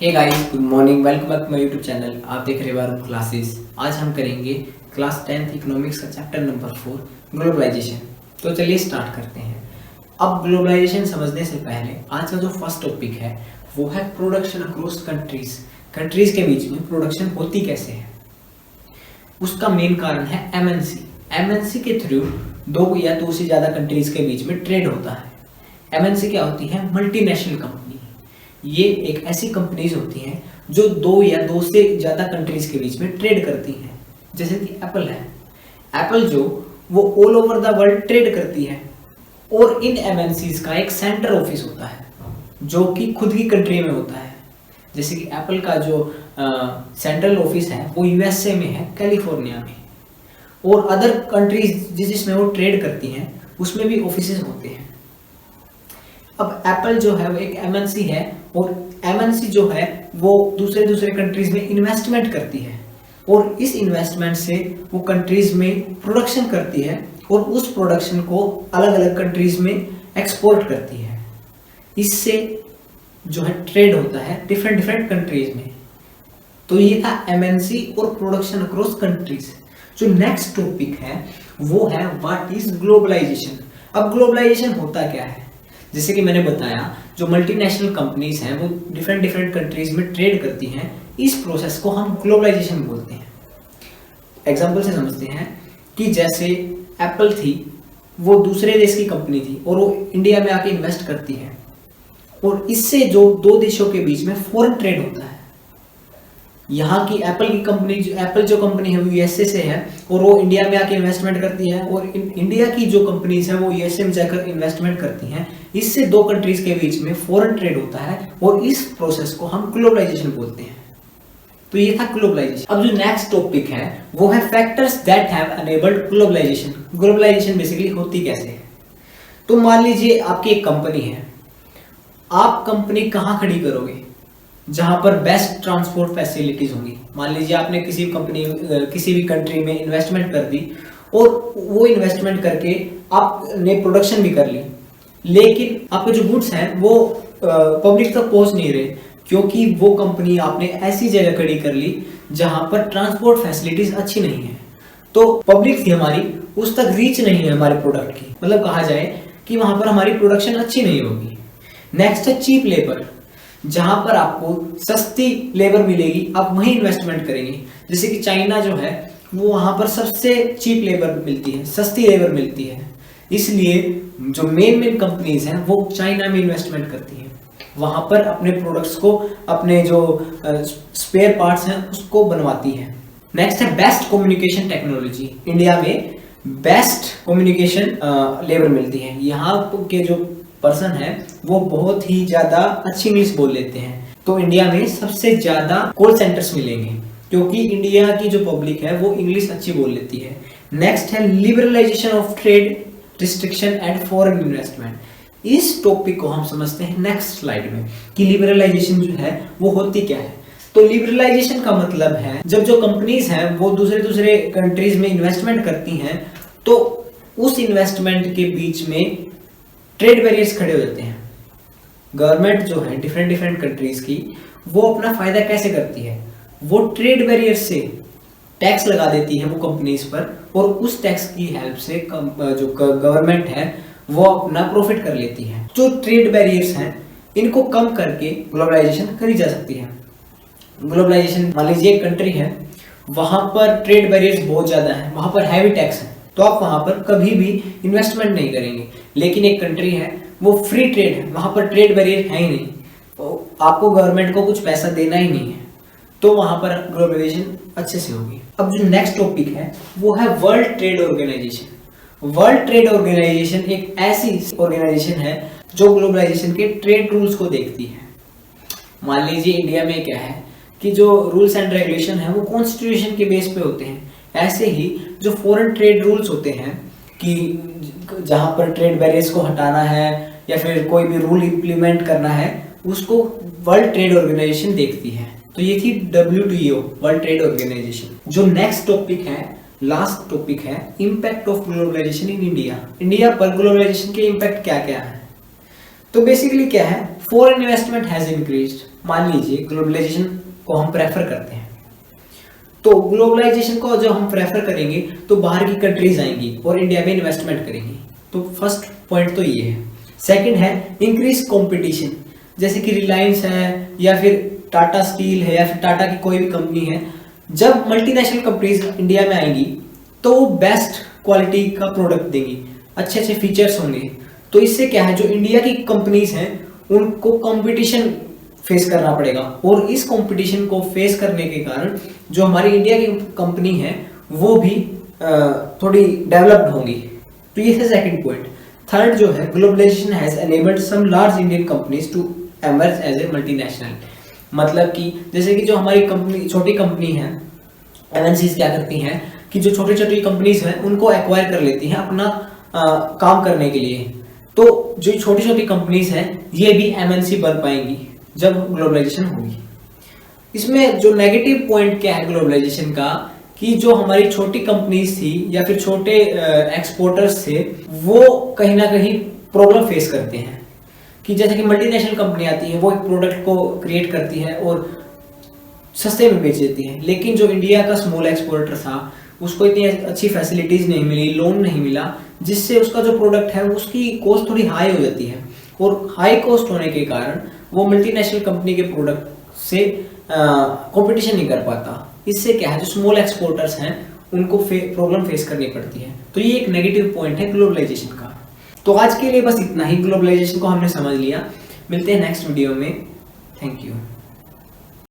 Hey guys, good morning, welcome back to my YouTube channel. आप देख रहे हैं वारुण क्लासेस। आज हम करेंगे क्लास 10th इकोनॉमिक्स का चैप्टर नंबर 4 ग्लोबलाइजेशन। तो चलिए स्टार्ट करते हैं। अब ग्लोबलाइजेशन समझने से पहले आज का जो फर्स्ट टॉपिक है वो है प्रोडक्शन अक्रॉस कंट्रीज। कंट्रीज के बीच में प्रोडक्शन होती कैसे है, उसका मेन कारण है एमएनसी। एमएनसी के थ्रू दो या दो से ज्यादा कंट्रीज के बीच में ट्रेड होता है। एमएनसी क्या होती है? Multinational company. ये एक ऐसी कंपनीज होती हैं जो दो या दो से ज्यादा कंट्रीज के बीच में ट्रेड करती हैं। जैसे कि एप्पल है। एप्पल जो वो all over the world trade करती है और इन एमएनसीज का एक सेंटर ऑफिस होता है जो कि खुद की कंट्री में होता है। जैसे कि एप्पल का जो सेंट्रल ऑफिस है वो यूएसए में है, कैलिफोर्निया में, और अदर कंट्रीज जिसमें वो ट्रेड करती हैं उसमें भी ऑफिसेज होते हैं। अब एप्पल जो है वो एक एमएनसी है और एमएनसी जो है वो दूसरे कंट्रीज में इन्वेस्टमेंट करती है और इस इन्वेस्टमेंट से वो कंट्रीज में प्रोडक्शन करती है और उस प्रोडक्शन को अलग अलग कंट्रीज में एक्सपोर्ट करती है। इससे जो है ट्रेड होता है डिफरेंट कंट्रीज में। तो ये था एमएनसी और प्रोडक्शन अक्रॉस कंट्रीज। जो नेक्स्ट टॉपिक है वो है व्हाट इज ग्लोबलाइजेशन। अब ग्लोबलाइजेशन होता क्या है? जैसे कि मैंने बताया, जो मल्टीनेशनल कंपनीज हैं वो डिफरेंट कंट्रीज में ट्रेड करती हैं। इस प्रोसेस को हम ग्लोबलाइजेशन बोलते हैं। एग्जांपल से समझते हैं कि जैसे एप्पल थी, वो दूसरे देश की कंपनी थी और वो इंडिया में आके इन्वेस्ट करती है और इससे जो दो देशों के बीच में फॉरेन ट्रेड होता है। यहाँ की एप्पल की कंपनी, एप्पल जो कंपनी है वो यूएसए से है और वो इंडिया में आके इन्वेस्टमेंट करती है और इंडिया की जो कंपनीज है वो यूएसए में जाकर इन्वेस्टमेंट करती हैं। इससे दो कंट्रीज के बीच में फॉरेन ट्रेड होता है और इस प्रोसेस को हम ग्लोबलाइजेशन बोलते हैं। तो ये था ग्लोबलाइजेशन। अब जो नेक्स्ट टॉपिक है वो है factors that have enabled globalisation. Globalisation basically होती कैसे है? तो मान लीजिए आपकी एक कंपनी है, आप कंपनी कहाँ खड़ी करोगे? जहां पर बेस्ट ट्रांसपोर्ट फैसिलिटीज होंगी। मान लीजिए आपने किसी भी कंट्री में इन्वेस्टमेंट कर दी और वो इन्वेस्टमेंट करके आपने प्रोडक्शन भी कर ली, लेकिन आपके जो गुड्स हैं वो पब्लिक तक पहुंच नहीं रहे क्योंकि वो कंपनी आपने ऐसी जगह खड़ी कर ली जहां पर ट्रांसपोर्ट फैसिलिटीज अच्छी नहीं है। तो पब्लिक थी हमारी, उस तक रीच नहीं है हमारे प्रोडक्ट की, मतलब कहा जाए कि वहां पर हमारी प्रोडक्शन अच्छी नहीं होगी। नेक्स्ट है चीप लेबर। जहां पर आपको सस्ती लेबर मिलेगी आप वहीं इन्वेस्टमेंट करेंगे। जैसे कि चाइना जो है वो वहां पर सबसे चीप लेबर मिलती है, सस्ती लेबर मिलती है, इसलिए जो मेन कंपनीज हैं वो चाइना में इन्वेस्टमेंट करती हैं। वहां पर अपने प्रोडक्ट्स को, अपने जो स्पेयर पार्ट्स हैं उसको बनवाती है। नेक्स्ट है बेस्ट कम्युनिकेशन टेक्नोलॉजी। इंडिया में बेस्ट कम्युनिकेशन लेबर मिलती है। यहाँ के जो पर्सन है वो बहुत ही ज्यादा अच्छी इंग्लिश बोल लेते हैं। तो इंडिया में सबसे ज्यादा कॉल सेंटर्स मिलेंगे क्योंकि इंडिया की जो पब्लिक है वो इंग्लिश अच्छी बोल लेती है। नेक्स्ट है liberalisation of trade, restriction and foreign investment. इस टॉपिक को हम समझते हैं नेक्स्ट स्लाइड में कि लिबरलाइजेशन जो है वो होती क्या है। तो लिबरलाइजेशन का मतलब है जब जो कंपनीज हैं वो दूसरे कंट्रीज में इन्वेस्टमेंट करती हैं तो उस इन्वेस्टमेंट के बीच में ट्रेड बैरियर्स खड़े हो जाते हैं। गवर्नमेंट जो है डिफरेंट कंट्रीज की वो अपना फायदा कैसे करती है? वो ट्रेड बैरियर से टैक्स लगा देती है वो कंपनीज पर और उस टैक्स की हेल्प से जो गवर्नमेंट है वो अपना प्रॉफिट कर लेती है। जो ट्रेड बैरियर्स हैं इनको कम करके ग्लोबलाइजेशन करी जा सकती है। ग्लोबलाइजेशन, मान लीजिए एक कंट्री है, वहां पर ट्रेड बैरियर्स बहुत ज्यादा है, वहां पर हैवी टैक्स है, तो आप वहां पर कभी भी इन्वेस्टमेंट नहीं करेंगे। लेकिन एक कंट्री है वो फ्री ट्रेड है, वहां पर ट्रेड बैरियर है ही नहीं, तो आपको गवर्नमेंट को कुछ पैसा देना ही नहीं है, तो वहां पर ग्लोबलाइजेशन अच्छे से होगी। अब जो नेक्स्ट टॉपिक है वो है World Trade Organization. World Trade Organization एक ऐसी ऑर्गेनाइजेशन है जो ग्लोबलाइजेशन के ट्रेड रूल्स को देखती है। मान लीजिए इंडिया में क्या है कि जो रूल्स एंड रेगुलेशन है वो कॉन्स्टिट्यूशन के बेस पे होते हैं। ऐसे ही जो फॉरेन ट्रेड रूल्स होते हैं कि जहां पर ट्रेड बैरियर्स को हटाना है या फिर कोई भी रूल इंप्लीमेंट करना है उसको वर्ल्ड ट्रेड ऑर्गेनाइजेशन देखती है। तो ये थी WTO, वर्ल्ड ट्रेड ऑर्गेनाइजेशन। जो नेक्स्ट टॉपिक है, लास्ट टॉपिक है, impact of globalisation in India. India पर ग्लोबलाइजेशन के इम्पैक्ट क्या क्या है? तो बेसिकली क्या है, फॉरेन इन्वेस्टमेंट हैज इंक्रीज्ड। मान लीजिए ग्लोबलाइजेशन को हम प्रेफर करते हैं, तो ग्लोबलाइजेशन को जब हम प्रेफर करेंगे तो बाहर की कंट्रीज आएंगी और इंडिया में इन्वेस्टमेंट करेंगी। तो फर्स्ट पॉइंट तो ये है। सेकंड है इंक्रीज कंपटीशन, जैसे कि रिलायंस है या फिर टाटा स्टील है या फिर टाटा की कोई भी कंपनी है, जब मल्टीनेशनल कंपनीज इंडिया में आएंगी तो वो बेस्ट क्वालिटी का प्रोडक्ट देंगी, अच्छे अच्छे फीचर्स होंगे। तो इससे क्या है, जो इंडिया की कंपनीज हैं उनको कंपटीशन फेस करना पड़ेगा, और इस कंपटीशन को फेस करने के कारण जो हमारी इंडिया की कंपनी है वो भी थोड़ी डेवलप्ड होंगी। तो ये है सेकंड पॉइंट। थर्ड जो है, globalisation has enabled some large Indian companies to emerge as a multinational, मतलब कि जैसे कि जो हमारी कंपनी छोटी कंपनी है, एमएनसीज क्या करती हैं कि जो छोटी छोटी कंपनीज हैं उनको एक्वायर कर लेती हैं अपना काम करने के लिए। तो जो छोटी छोटी कंपनीज हैं ये भी एमएनसी बन पाएंगी जब ग्लोबलाइजेशन होगी। इसमें जो नेगेटिव पॉइंट क्या है ग्लोबलाइजेशन का, कि जो हमारी छोटी कंपनीज थी या फिर छोटे एक्सपोर्टर्स थे वो कहीं ना कहीं प्रॉब्लम फेस करते हैं, कि जैसे कि मल्टीनेशनल कंपनी आती है वो एक प्रोडक्ट को क्रिएट करती है और सस्ते में बेच देती है, लेकिन जो इंडिया का स्मॉल एक्सपोर्टर था उसको इतनी अच्छी फैसिलिटीज नहीं मिली, लोन नहीं मिला, जिससे उसका जो प्रोडक्ट है उसकी कॉस्ट थोड़ी हाई हो जाती है, और हाई कॉस्ट होने के कारण वो मल्टीनेशनल कंपनी के प्रोडक्ट से कंपटीशन नहीं कर पाता। इससे क्या है, जो स्मॉल एक्सपोर्टर्स हैं उनको प्रॉब्लम फेस करनी पड़ती है। तो ये एक नेगेटिव पॉइंट है ग्लोबलाइजेशन का। तो आज के लिए बस इतना ही, ग्लोबलाइजेशन को हमने समझ लिया। मिलते हैं नेक्स्ट वीडियो में। Thank you.